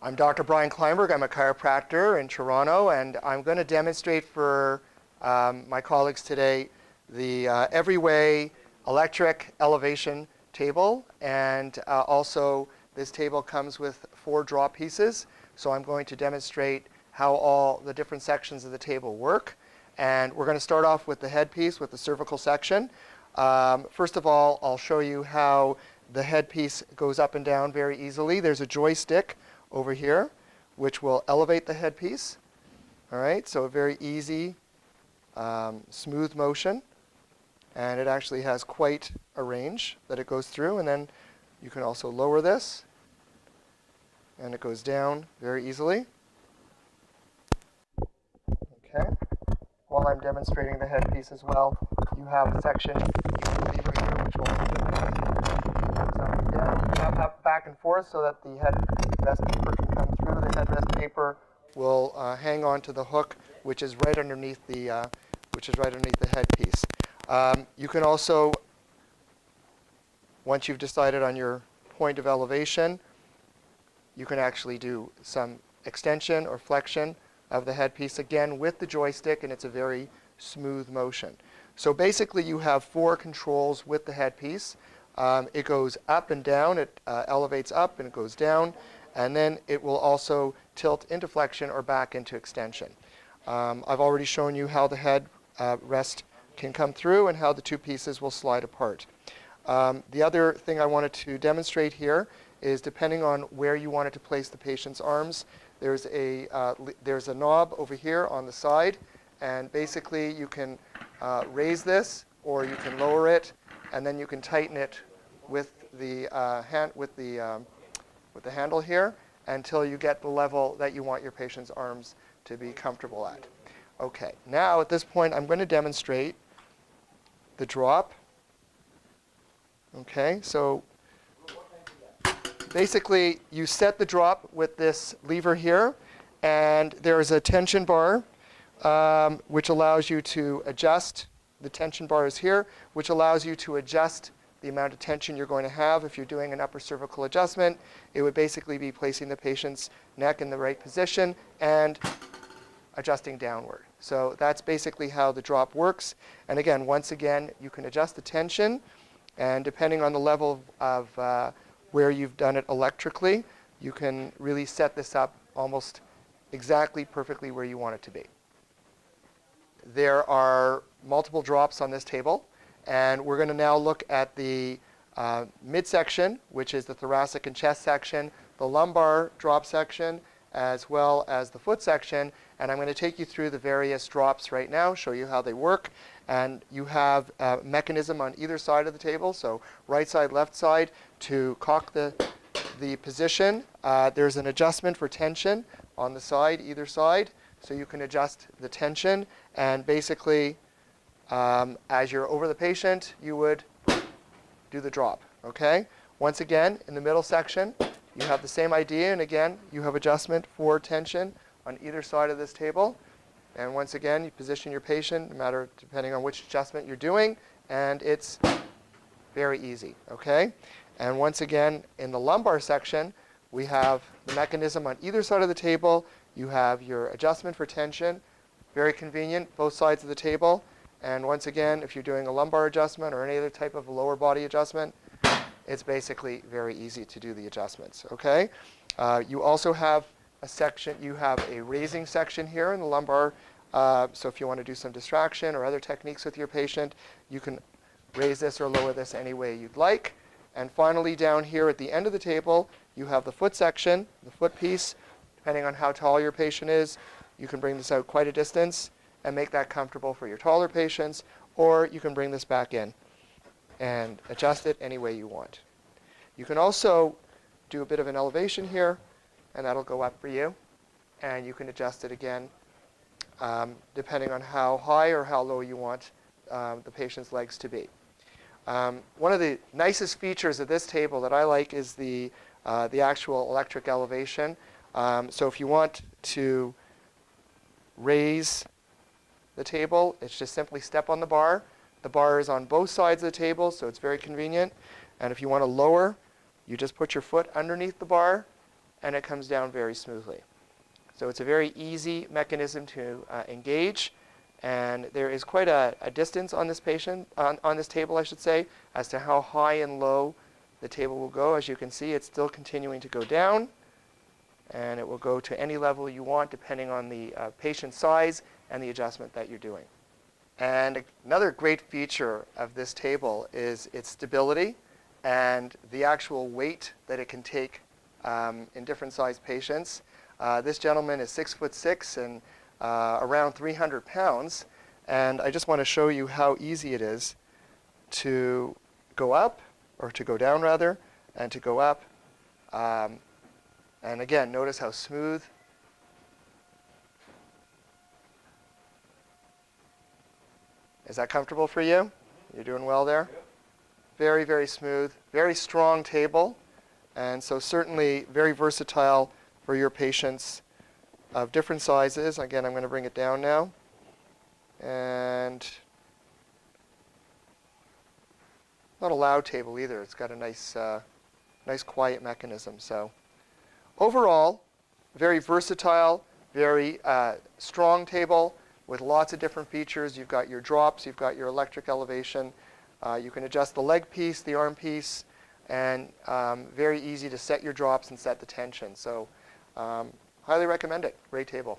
I'm Dr. Brian Kleinberg. I'm a chiropractor in Toronto, and I'm going to demonstrate for my colleagues today the Everyway electric elevation table. And also, this table comes with 4 drop pieces. So I'm going to demonstrate how all the different sections of the table work. And we're going to start off with the headpiece, with the cervical section. First of all, I'll show you how the headpiece goes up and down very easily. There's a joystick over here, which will elevate the headpiece. All right, so a very easy, smooth motion. And it actually has quite a range that it goes through. And then you can also lower this, and it goes down very easily. Okay. While I'm demonstrating the headpiece as well, you have a section, lever here, which will open up and down, up, back and forth, so that the headrest paper can come through. The headrest paper will hang on to the hook, which is right underneath the headpiece. You can also, once you've decided on your point of elevation, you can actually do some extension or flexion of the headpiece, again with the joystick, and it's a very smooth motion. So basically you have 4 controls with the headpiece. It goes up and down, it elevates up and it goes down, and then it will also tilt into flexion or back into extension. I've already shown you how the head rest can come through and how the 2 pieces will slide apart. The other thing I wanted to demonstrate here is, depending on where you wanted to place the patient's arms, there's a knob over here on the side, and basically you can raise this or you can lower it, and then you can tighten it with the handle here until you get the level that you want your patient's arms to be comfortable at. Okay, now at this point I'm going to demonstrate the drop. Okay, so basically you set the drop with this lever here, and there is a tension bar which allows you to adjust. The tension bar is here, which allows you to adjust the amount of tension you're going to have. If you're doing an upper cervical adjustment, it would basically be placing the patient's neck in the right position and adjusting downward. So that's basically how the drop works. And again, once again, you can adjust the tension, and depending on the level of where you've done it electrically, you can really set this up almost exactly perfectly where you want it to be. There are multiple drops on this table, and we're going to now look at the midsection, which is the thoracic and chest section, the lumbar drop section, as well as the foot section. And I'm going to take you through the various drops right now, show you how they work. And you have a mechanism on either side of the table, so right side, left side, to cock the position. There's an adjustment for tension on the side, either side, so you can adjust the tension. And basically, as you're over the patient, you would do the drop. Okay? Once again, in the middle section, you have the same idea, and again, you have adjustment for tension on either side of this table. And once again, you position your patient, depending on which adjustment you're doing, and it's very easy. Okay? And once again, in the lumbar section, we have the mechanism on either side of the table. You have your adjustment for tension, very convenient, both sides of the table. And once again, if you're doing a lumbar adjustment or any other type of lower body adjustment, it's basically very easy to do the adjustments. Okay? You also have a section, you have a raising section here in the lumbar. So if you want to do some distraction or other techniques with your patient, you can raise this or lower this any way you'd like. And finally, down here at the end of the table, you have the foot section, the foot piece. Depending on how tall your patient is, you can bring this out quite a distance and make that comfortable for your taller patients, or you can bring this back in and adjust it any way you want. You can also do a bit of an elevation here, and that'll go up for you. And you can adjust it again depending on how high or how low you want the patient's legs to be. One of the nicest features of this table that I like is the actual electric elevation. So if you want to raise the table, it's just simply step on the bar. The bar is on both sides of the table, so it's very convenient. And if you want to lower, you just put your foot underneath the bar and it comes down very smoothly. So it's a very easy mechanism to engage, and there is quite a distance on this on this table, I should say, as to how high and low the table will go. As you can see, it's still continuing to go down, and it will go to any level you want depending on the patient size and the adjustment that you're doing. And another great feature of this table is its stability and the actual weight that it can take in different sized patients. This gentleman is 6'6" and around 300 pounds, and I just want to show you how easy it is to go up, or to go down rather, and to go up. And again, notice how smooth. Is that comfortable for you? You're doing well there? Yep. Very, very smooth, very strong table, and so certainly very versatile for your patients of different sizes. Again, I'm going to bring it down now. And not a loud table either. It's got a nice, nice quiet mechanism. So overall, very versatile, very strong table with lots of different features. You've got your drops, you've got your electric elevation. You can adjust the leg piece, the arm piece, and very easy to set your drops and set the tension. So highly recommend it. Great table.